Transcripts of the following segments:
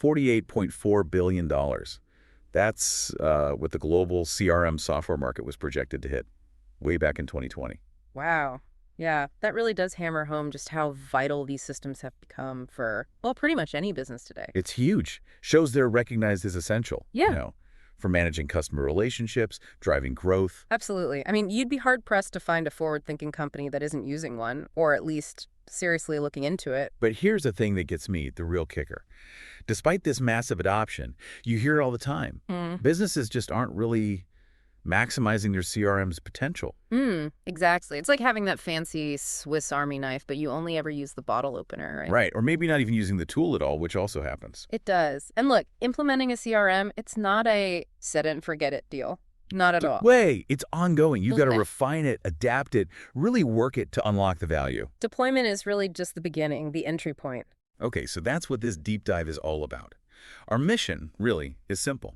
$48.4 billion. That's what the global CRM software market was projected to hit way back in 2020. Wow. Yeah, that really does hammer home just how vital these systems have become for, well, pretty much any business today. It's huge. Shows they're recognized as essential, Yeah. for managing customer relationships, driving growth. Absolutely. I mean, you'd be hard-pressed to find a forward-thinking company that isn't using one, or at least seriously looking into it. But here's the thing that gets me, the real kicker. Despite this massive adoption, you hear it all the time. Businesses just aren't really maximizing their CRM's potential. Exactly. It's like having that fancy Swiss Army knife, but you only ever use the bottle opener, right? Right, or maybe not even using the tool at all, which also happens. It does. And look, implementing a CRM, it's not a set it and forget it deal. Not at all. Way, it's ongoing. You've got to Okay. refine it, adapt it, really work it to unlock the value. Deployment is really just the beginning, the entry point. Okay, so that's what this deep dive is all about. Our mission, really, is simple.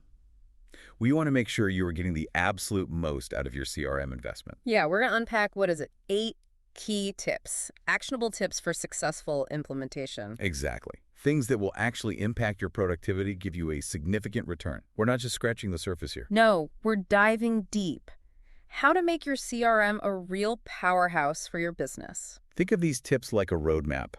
We want to make sure you are getting the absolute most out of your CRM investment. Yeah, we're going to unpack, 8 key tips, actionable tips for successful implementation. Exactly. Things that will actually impact your productivity, give you a significant return. We're not just scratching the surface here. No, we're diving deep. How to make your CRM a real powerhouse for your business. Think of these tips like a roadmap,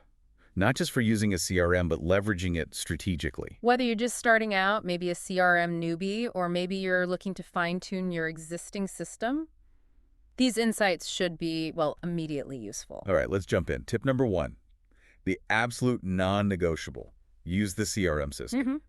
not just for using a CRM, but leveraging it strategically. Whether you're just starting out, maybe a CRM newbie, or maybe you're looking to fine-tune your existing system, these insights should be, well, immediately useful. All right, let's jump in. Tip number 1, the absolute non-negotiable. Use the CRM system.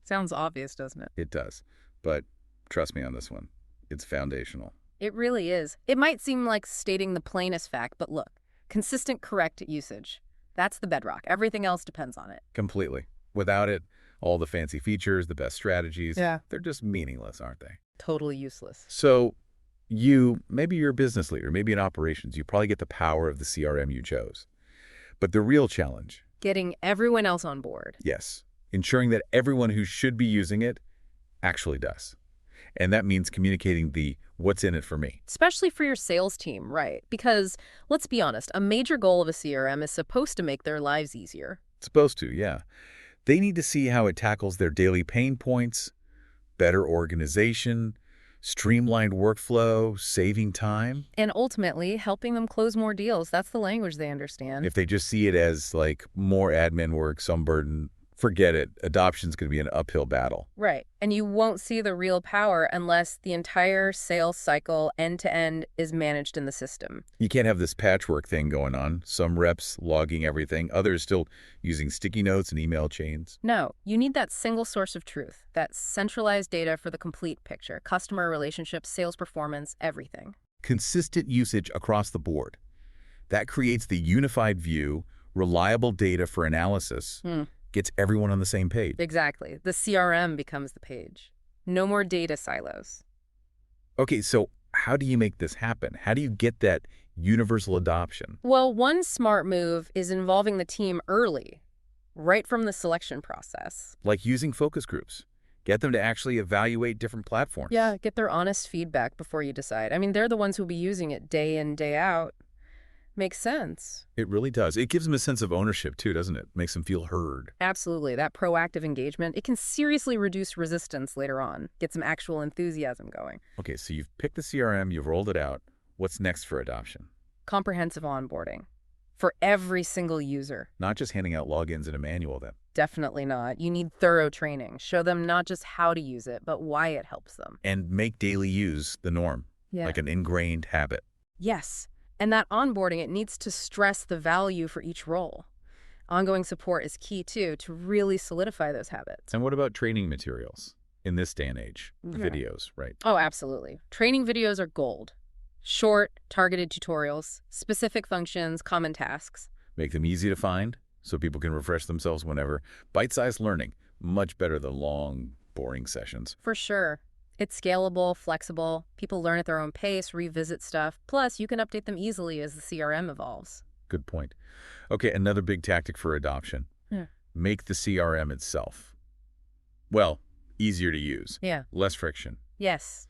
Sounds obvious, doesn't it? It does. But trust me on this one. It's foundational. It really is. It might seem like stating the plainest fact, but look, consistent, correct usage. That's the bedrock. Everything else depends on it. Completely. Without it, all the fancy features, the best strategies, Yeah. they're just meaningless, aren't they? Totally useless. So maybe you're a business leader, maybe in operations, you probably get the power of the CRM you chose. But the real challenge, Getting everyone else on board. yes, ensuring that everyone who should be using it actually does. And that means communicating the what's in it for me. Especially for your sales team, right? Because, let's be honest, a major goal of a CRM is supposed to make their lives easier. It's supposed to, yeah. They need to see how it tackles their daily pain points, better organization, streamlined workflow, saving time. And ultimately, helping them close more deals. That's the language they understand. If they just see it as like more admin work, some burden, forget it. Adoption's going to be an uphill battle. Right. And you won't see the real power unless the entire sales cycle end-to-end is managed in the system. You can't have this patchwork thing going on. Some reps logging everything, others still using sticky notes and email chains. No, you need that single source of truth, that centralized data for the complete picture, customer relationships, sales performance, everything. Consistent usage across the board. That creates the unified view, reliable data for analysis, gets everyone on the same page. Exactly. The CRM becomes the page. No more data silos. Okay, so how do you make this happen? How do you get that universal adoption? Well, one smart move is involving the team early, right from the selection process. Like using focus groups. Get them to actually evaluate different platforms. Yeah, get their honest feedback before you decide. I mean, they're the ones who'll be using it day in, day out. Makes sense. It really does. It gives them a sense of ownership too, doesn't it? Makes them feel heard. Absolutely. That proactive engagement, it can seriously reduce resistance later on, get some actual enthusiasm going. Okay, so you've picked the CRM, you've rolled it out. What's next for adoption? Comprehensive onboarding for every single user. Not just handing out logins in a manual then. Definitely not. You need thorough training. Show them not just how to use it, but why it helps them. And make daily use the norm, Yeah. like an ingrained habit. Yes. And that onboarding, it needs to stress the value for each role. Ongoing support is key, too, to really solidify those habits. And what about training materials in this day and age? Yeah. Videos, right? Oh, absolutely. Training videos are gold. Short, targeted tutorials, specific functions, common tasks. Make them easy to find so people can refresh themselves whenever. Bite-sized learning, much better than long, boring sessions. For sure. It's scalable, flexible. People learn at their own pace, revisit stuff. Plus, you can update them easily as the CRM evolves. Good point. Okay, another big tactic for adoption. Yeah. Make the CRM itself, well, easier to use. Yeah. Less friction. Yes.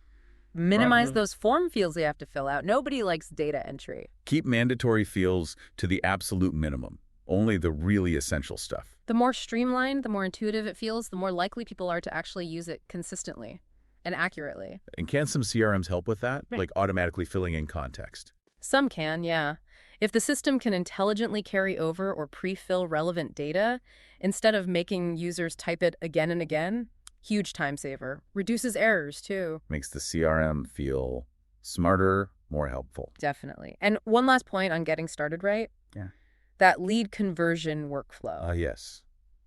Minimize Right. those form fields they have to fill out. Nobody likes data entry. Keep mandatory fields to the absolute minimum. Only the really essential stuff. The more streamlined, the more intuitive it feels, the more likely people are to actually use it consistently and accurately. And can some CRMs help with that? Right. Like automatically filling in context? Some can, yeah. If the system can intelligently carry over or pre-fill relevant data, instead of making users type it again and again, huge time saver. Reduces errors, too. Makes the CRM feel smarter, more helpful. Definitely. And one last point on getting started right. Yeah. That lead conversion workflow. Yes.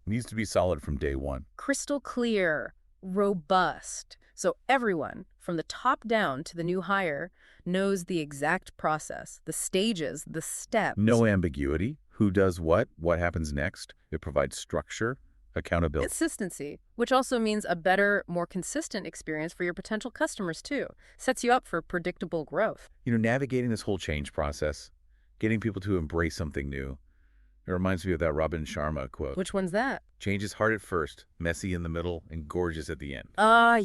Needs to be solid from day one. Crystal clear, robust. So everyone, from the top down to the new hire, knows the exact process, the stages, the steps. No ambiguity. Who does what happens next. It provides structure, accountability. Consistency, which also means a better, more consistent experience for your potential customers, too. Sets you up for predictable growth. Navigating this whole change process, getting people to embrace something new. It reminds me of that Robin Sharma quote. Which one's that? Change is hard at first, messy in the middle, and gorgeous at the end.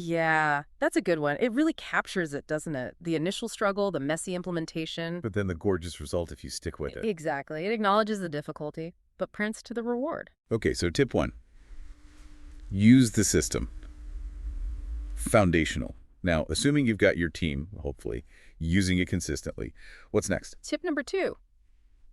Yeah. That's a good one. It really captures it, doesn't it? The initial struggle, the messy implementation. But then the gorgeous result if you stick with it. Exactly. It acknowledges the difficulty, but prints to the reward. Okay, so tip 1. Use the system. Foundational. Now, assuming you've got your team, hopefully, using it consistently, what's next? Tip number 2,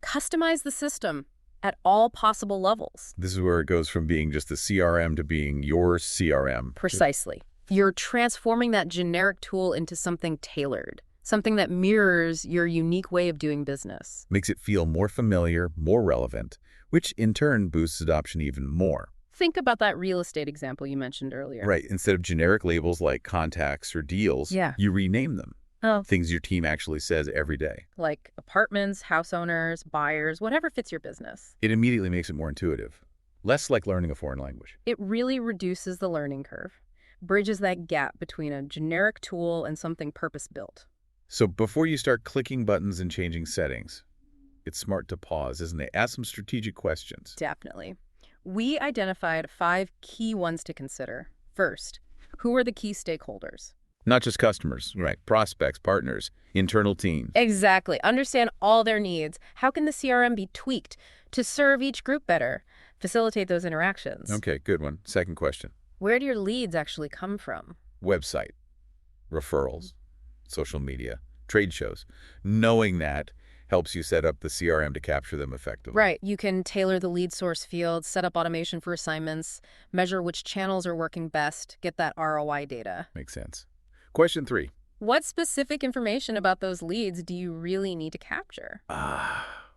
customize the system at all possible levels. This is where it goes from being just the CRM to being your CRM. Precisely. You're transforming that generic tool into something tailored, something that mirrors your unique way of doing business. Makes it feel more familiar, more relevant, which in turn boosts adoption even more. Think about that real estate example you mentioned earlier. Right. Instead of generic labels like contacts or deals, you rename them. Oh. Things your team actually says every day. Like apartments, house owners, buyers, whatever fits your business. It immediately makes it more intuitive. Less like learning a foreign language. It really reduces the learning curve, bridges that gap between a generic tool and something purpose-built. So before you start clicking buttons and changing settings, it's smart to pause, isn't it? Ask some strategic questions. Definitely. We identified 5 key ones to consider. First, who are the key stakeholders? Not just customers, right? Prospects, partners, internal teams. Exactly. Understand all their needs. How can the CRM be tweaked to serve each group better? Facilitate those interactions. Okay, good one. Second question. Where do your leads actually come from? Website, referrals, social media, trade shows. Knowing that helps you set up the CRM to capture them effectively. Right. You can tailor the lead source field, set up automation for assignments, measure which channels are working best, get that ROI data. Makes sense. Question 3. What specific information about those leads do you really need to capture?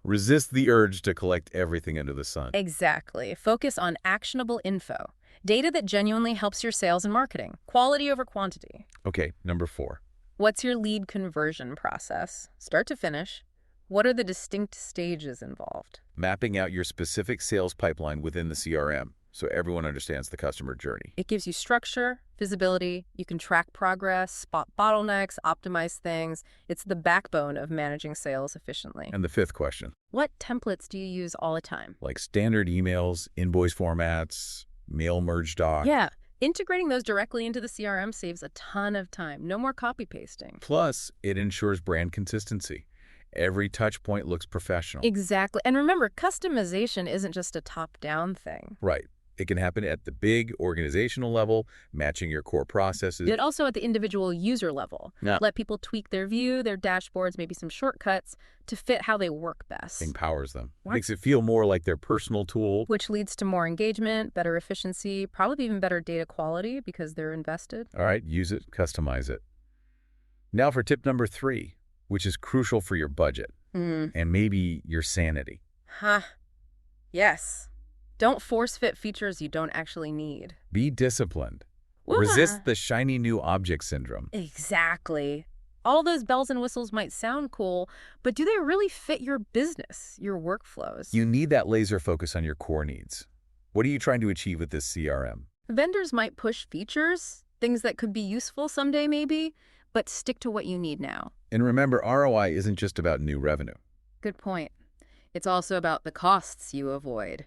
Resist the urge to collect everything under the sun. Exactly. Focus on actionable info. Data that genuinely helps your sales and marketing. Quality over quantity. Okay, number 4. What's your lead conversion process? Start to finish. What are the distinct stages involved? Mapping out your specific sales pipeline within the CRM so everyone understands the customer journey. It gives you structure, visibility. You can track progress, spot bottlenecks, optimize things. It's the backbone of managing sales efficiently. And the 5th question. What templates do you use all the time? Like standard emails, invoice formats, mail merge doc. Yeah. Integrating those directly into the CRM saves a ton of time. No more copy pasting. Plus, it ensures brand consistency. Every touch point looks professional. Exactly. And remember, customization isn't just a top-down thing. Right. It can happen at the big organizational level, matching your core processes. But also at the individual user level. Yeah. Let people tweak their view, their dashboards, maybe some shortcuts to fit how they work best. Empowers them. What? Makes it feel more like their personal tool. Which leads to more engagement, better efficiency, probably even better data quality because they're invested. All right, use it, customize it. Now for tip number 3, which is crucial for your budget and maybe your sanity. Yes. Don't force-fit features you don't actually need. Be disciplined. Woo-ha. Resist the shiny new object syndrome. Exactly. All those bells and whistles might sound cool, but do they really fit your business, your workflows? You need that laser focus on your core needs. What are you trying to achieve with this CRM? Vendors might push features, things that could be useful someday maybe, but stick to what you need now. And remember, ROI isn't just about new revenue. Good point. It's also about the costs you avoid.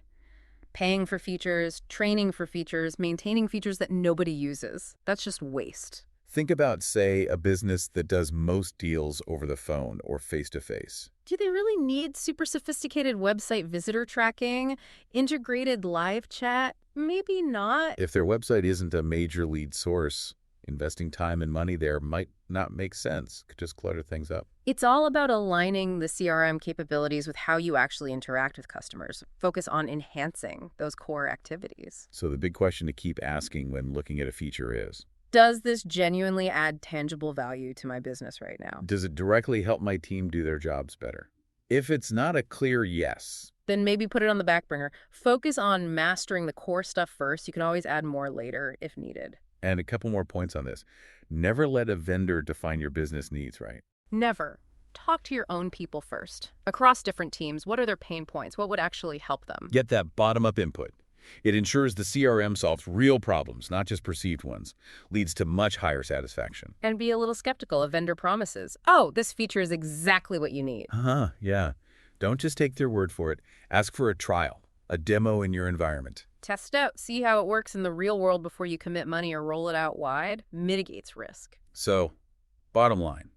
Paying for features, training for features, maintaining features that nobody uses. That's just waste. Think about, say, a business that does most deals over the phone or face-to-face. Do they really need super sophisticated website visitor tracking, integrated live chat? Maybe not. If their website isn't a major lead source, investing time and money there might not make sense. Could just clutter things up. It's all about aligning the CRM capabilities with how you actually interact with customers. Focus on enhancing those core activities. So the big question to keep asking when looking at a feature is, Does this genuinely add tangible value to my business right now? does it directly help my team do their jobs better? If it's not a clear yes, Then maybe put it on the back burner. Focus on mastering the core stuff first. You can always add more later if needed. and a couple more points on this. Never let a vendor define your business needs, right? Never. Talk to your own people first. Across different teams, what are their pain points? What would actually help them? Get that bottom-up input. It ensures the CRM solves real problems, not just perceived ones. Leads to much higher satisfaction. And be a little skeptical of vendor promises. Oh, this feature is exactly what you need. Yeah. Don't just take their word for it. Ask for a trial, a demo in your environment. Test out, see how it works in the real world before you commit money or roll it out wide. Mitigates risk. So, bottom line,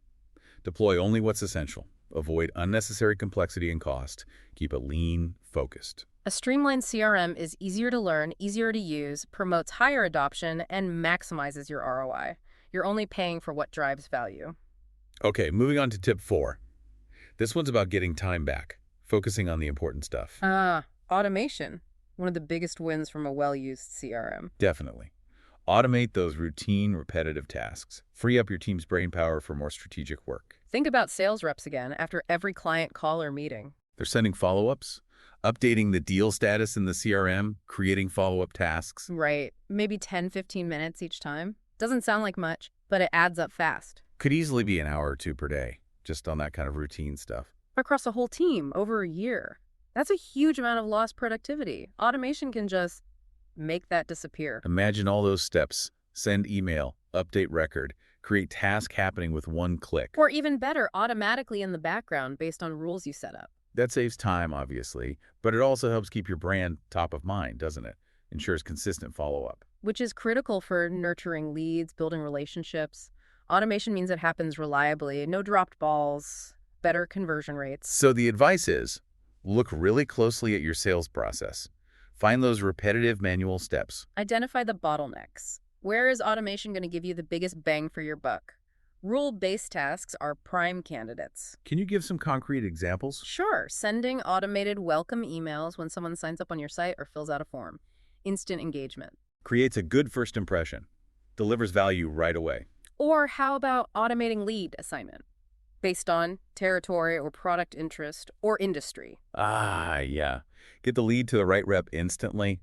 deploy only what's essential. Avoid unnecessary complexity and cost. Keep it lean, focused. A streamlined CRM is easier to learn, easier to use, promotes higher adoption, and maximizes your ROI. You're only paying for what drives value. Okay, moving on to tip 4. This one's about getting time back, focusing on the important stuff. Automation. One of the biggest wins from a well-used CRM. Definitely. Automate those routine, repetitive tasks. Free up your team's brainpower for more strategic work. Think about sales reps again after every client call or meeting. They're sending follow-ups, updating the deal status in the CRM, creating follow-up tasks. Right. Maybe 10, 15 minutes each time. Doesn't sound like much, but it adds up fast. Could easily be an hour or two per day, just on that kind of routine stuff. Across a whole team over a year. That's a huge amount of lost productivity. Automation can just make that disappear. Imagine all those steps. Send email, update record, create task happening with one click. Or even better, automatically in the background based on rules you set up. That saves time, obviously, but it also helps keep your brand top of mind, doesn't it? Ensures consistent follow-up. Which is critical for nurturing leads, building relationships. Automation means it happens reliably, no dropped balls, better conversion rates. So the advice is, look really closely at your sales process. Find those repetitive manual steps. Identify the bottlenecks. Where is automation going to give you the biggest bang for your buck? Rule-based tasks are prime candidates. Can you give some concrete examples? Sure, sending automated welcome emails when someone signs up on your site or fills out a form. Instant engagement. Creates a good first impression. Delivers value right away. Or how about automating lead assignment? Based on territory or product interest or industry. Yeah. Get the lead to the right rep instantly,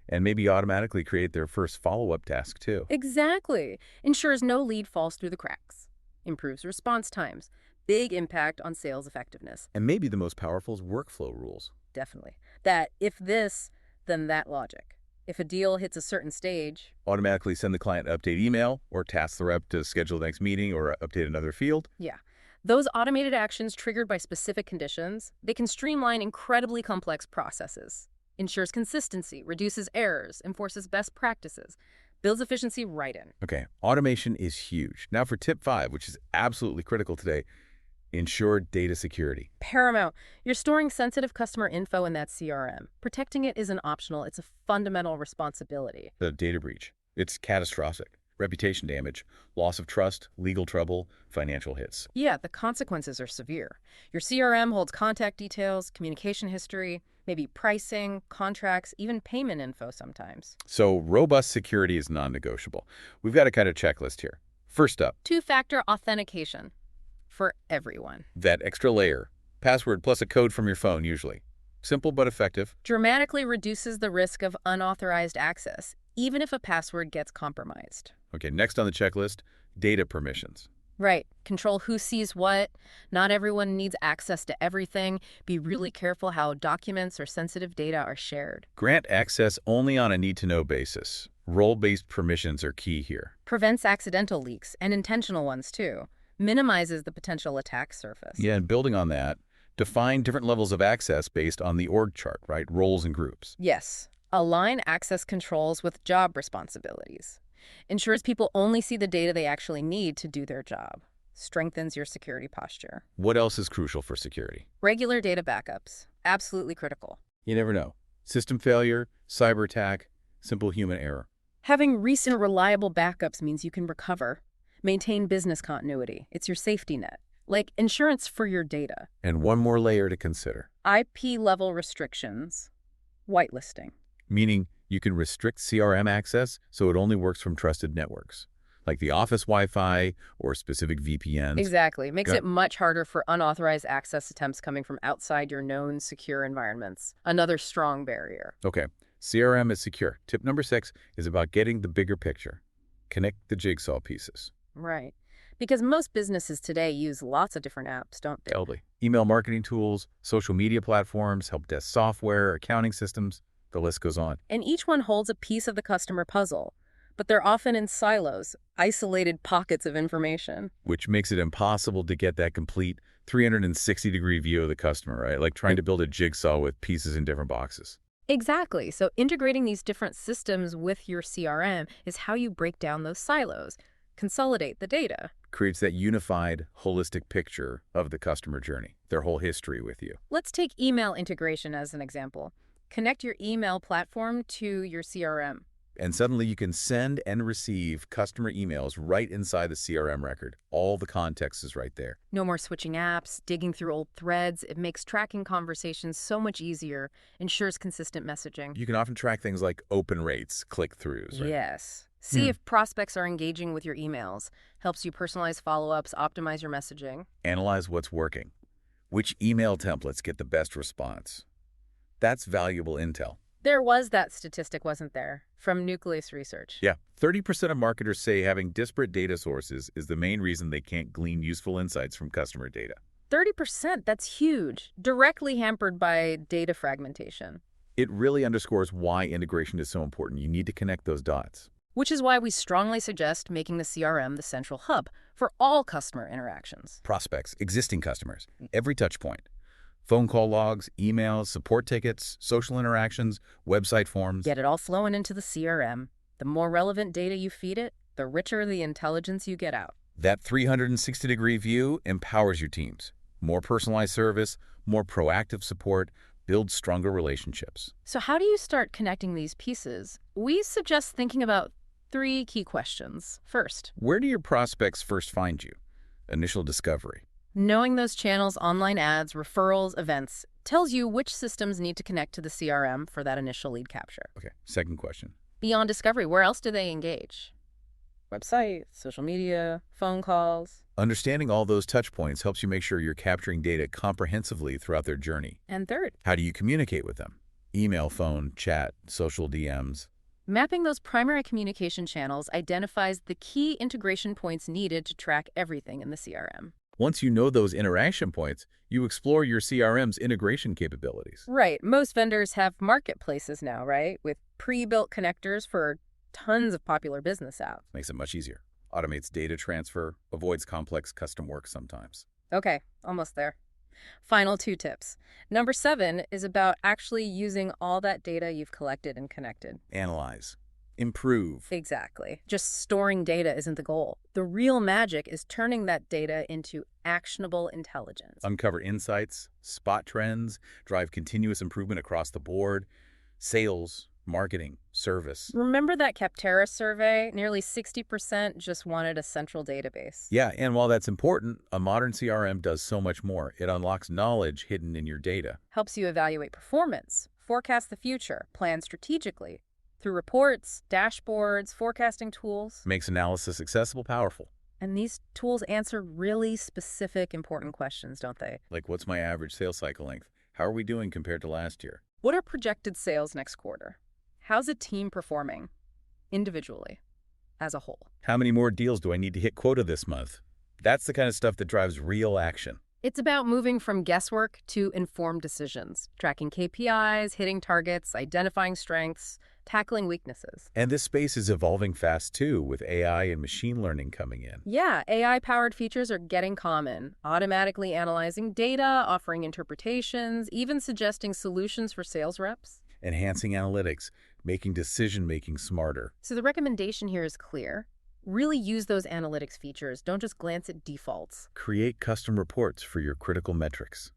and maybe automatically create their first follow-up task too. Exactly. Ensures no lead falls through the cracks. Improves response times. Big impact on sales effectiveness. And maybe the most powerful is workflow rules. Definitely. That if this, then that logic. If a deal hits a certain stage, Automatically send the client an update email or task the rep to schedule the next meeting or update another field. yeah. Those automated actions triggered by specific conditions, they can streamline incredibly complex processes. Ensures consistency, reduces errors, enforces best practices, builds efficiency right in. Okay, automation is huge. Now for tip 5, which is absolutely critical today, ensure data security. Paramount. You're storing sensitive customer info in that CRM. Protecting it isn't optional. It's a fundamental responsibility. The data breach, it's catastrophic. Reputation damage, loss of trust, legal trouble, financial hits. Yeah, the consequences are severe. Your CRM holds contact details, communication history, maybe pricing, contracts, even payment info sometimes. So robust security is non-negotiable. We've got a kind of checklist here. First up, Two-factor authentication for everyone. that extra layer. Password plus a code from your phone, usually. Simple but effective. Dramatically reduces the risk of unauthorized access, even if a password gets compromised. Okay, next on the checklist, data permissions. Right. Control who sees what. Not everyone needs access to everything. Be really careful how documents or sensitive data are shared. Grant access only on a need-to-know basis. Role-based permissions are key here. Prevents accidental leaks, and intentional ones too. Minimizes the potential attack surface. Yeah, and building on that, define different levels of access based on the org chart, right? Roles and groups. Yes. Align access controls with job responsibilities. Ensures people only see the data they actually need to do their job. Strengthens your security posture. What else is crucial for security? Regular data backups. Absolutely critical. You never know. System failure, cyber attack, simple human error. Having recent reliable backups means you can recover. Maintain business continuity. It's your safety net. Like insurance for your data. And one more layer to consider. IP-level restrictions. Whitelisting. Meaning you can restrict CRM access so it only works from trusted networks, like the office Wi-Fi or specific VPNs. Exactly. Makes it much harder for unauthorized access attempts coming from outside your known secure environments. Another strong barrier. Okay, CRM is secure. Tip number 6 is about getting the bigger picture. Connect the jigsaw pieces. Right. Because most businesses today use lots of different apps, don't they? Totally. Email marketing tools, social media platforms, help desk software, accounting systems, the list goes on. And each one holds a piece of the customer puzzle, but they're often in silos, isolated pockets of information. Which makes it impossible to get that complete 360-degree view of the customer, right? Like trying to build a jigsaw with pieces in different boxes. Exactly. So integrating these different systems with your CRM is how you break down those silos, consolidate the data. Creates that unified, holistic picture of the customer journey, their whole history with you. Let's take email integration as an example. Connect your email platform to your CRM. And suddenly you can send and receive customer emails right inside the CRM record. All the context is right there. No more switching apps, digging through old threads. It makes tracking conversations so much easier, ensures consistent messaging. You can often track things like open rates, click-throughs, right? Yes. See if prospects are engaging with your emails. Helps you personalize follow-ups, optimize your messaging. Analyze what's working. Which email templates get the best response? That's valuable intel. There was that statistic, wasn't there, from Nucleus Research? Yeah, 30% of marketers say having disparate data sources is the main reason they can't glean useful insights from customer data. 30%, that's huge. Directly hampered by data fragmentation. It really underscores why integration is so important. You need to connect those dots. Which is why we strongly suggest making the CRM the central hub for all customer interactions. Prospects, existing customers, every touch point. Phone call logs, emails, support tickets, social interactions, website forms. Get it all flowing into the CRM. The more relevant data you feed it, the richer the intelligence you get out. That 360-degree view empowers your teams. More personalized service, more proactive support, builds stronger relationships. So how do you start connecting these pieces? We suggest thinking about 3 key questions. First, where do your prospects first find you? Initial discovery. Knowing those channels, online ads, referrals, events, tells you which systems need to connect to the CRM for that initial lead capture. Okay, second question. Beyond discovery, where else do they engage? Website, social media, phone calls. Understanding all those touch points helps you make sure you're capturing data comprehensively throughout their journey. And third, how do you communicate with them? Email, phone, chat, social DMs. Mapping those primary communication channels identifies the key integration points needed to track everything in the CRM. Once you know those interaction points, you explore your CRM's integration capabilities. Right. Most vendors have marketplaces now, right? With pre-built connectors for tons of popular business apps. Makes it much easier. Automates data transfer, avoids complex custom work sometimes. Okay, almost there. Final 2 tips. Number 7 is about actually using all that data you've collected and connected. Analyze. Improve. Exactly. Just storing data isn't the goal. The real magic is turning that data into actionable intelligence. Uncover insights, spot trends, drive continuous improvement across the board. Sales, marketing, service. Remember that Capterra survey? Nearly 60% just wanted a central database. Yeah, and while that's important, a modern CRM does so much more. It unlocks knowledge hidden in your data. Helps you evaluate performance, forecast the future, plan strategically. Through reports, dashboards, forecasting tools. Makes analysis accessible, powerful. And these tools answer really specific, important questions, don't they? Like, what's my average sales cycle length? How are we doing compared to last year? What are projected sales next quarter? How's a team performing? Individually, as a whole. How many more deals do I need to hit quota this month? That's the kind of stuff that drives real action. It's about moving from guesswork to informed decisions, tracking KPIs, hitting targets, identifying strengths, tackling weaknesses. And this space is evolving fast, too, with AI and machine learning coming in. Yeah, AI-powered features are getting common, automatically analyzing data, offering interpretations, even suggesting solutions for sales reps. Enhancing analytics, making decision-making smarter. So the recommendation here is clear. Really use those analytics features. Don't just glance at defaults. Create custom reports for your critical metrics.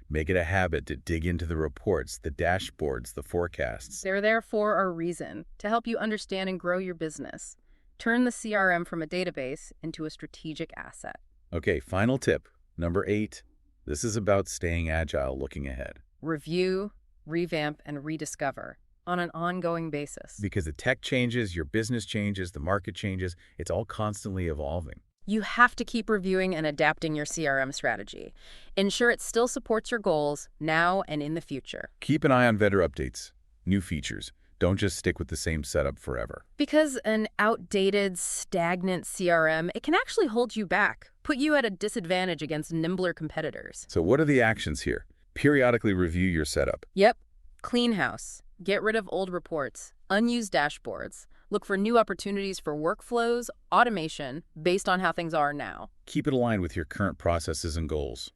Make it a habit to dig into the reports, the dashboards, the forecasts. They're there for a reason, to help you understand and grow your business. Turn the CRM from a database into a strategic asset. Okay, final tip, number 8. This is about staying agile looking ahead. Review, revamp, and rediscover on an ongoing basis. Because the tech changes, your business changes, the market changes, it's all constantly evolving. You have to keep reviewing and adapting your CRM strategy. Ensure it still supports your goals now and in the future. Keep an eye on vendor updates, new features. Don't just stick with the same setup forever. Because an outdated, stagnant CRM, it can actually hold you back, put you at a disadvantage against nimbler competitors. So what are the actions here? Periodically review your setup. Yep. Clean house. Get rid of old reports, unused dashboards. Look for new opportunities for workflows, automation, based on how things are now. Keep it aligned with your current processes and goals.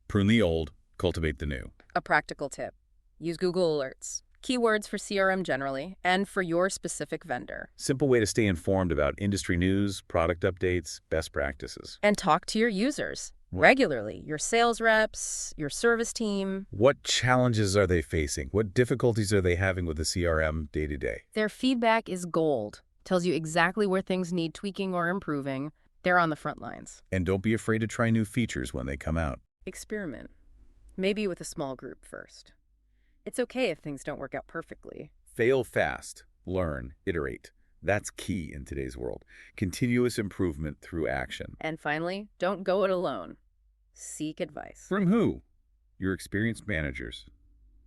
Prune the old, cultivate the new. A practical tip. Use Google Alerts. Keywords for CRM generally, and for your specific vendor. Simple way to stay informed about industry news, product updates, best practices. And talk to your users regularly, your sales reps, your service team. What challenges are they facing? What difficulties are they having with the CRM day to day? Their feedback is gold. Tells you exactly where things need tweaking or improving. They're on the front lines. And don't be afraid to try new features when they come out. Experiment. Maybe with a small group first. It's okay if things don't work out perfectly. Fail fast, learn, iterate. That's key in today's world. Continuous improvement through action. And finally, don't go it alone. Seek advice. From who? Your experienced managers,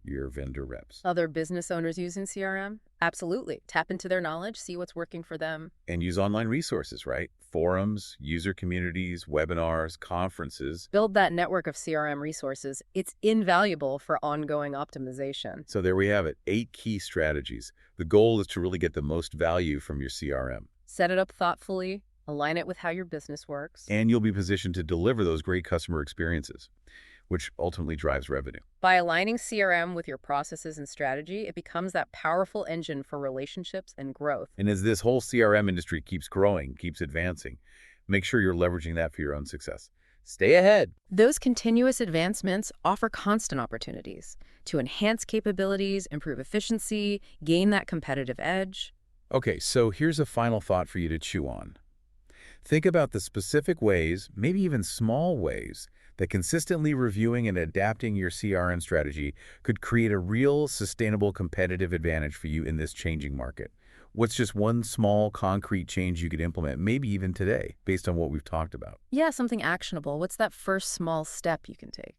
your vendor reps. Other business owners using CRM? Absolutely. Tap into their knowledge, see what's working for them. And use online resources, right? Forums, user communities, webinars, conferences. Build that network of CRM resources. It's invaluable for ongoing optimization. So there we have it, 8 key strategies. The goal is to really get the most value from your CRM. Set it up thoughtfully, align it with how your business works. And you'll be positioned to deliver those great customer experiences, which ultimately drives revenue. By aligning CRM with your processes and strategy, it becomes that powerful engine for relationships and growth. And as this whole CRM industry keeps growing, keeps advancing, make sure you're leveraging that for your own success. Stay ahead. Those continuous advancements offer constant opportunities to enhance capabilities, improve efficiency, gain that competitive edge. Okay, so here's a final thought for you to chew on. Think about the specific ways, maybe even small ways, that consistently reviewing and adapting your CRM strategy could create a real, sustainable competitive advantage for you in this changing market. What's just one small, concrete change you could implement, maybe even today, based on what we've talked about? Yeah, something actionable. What's that first small step you can take?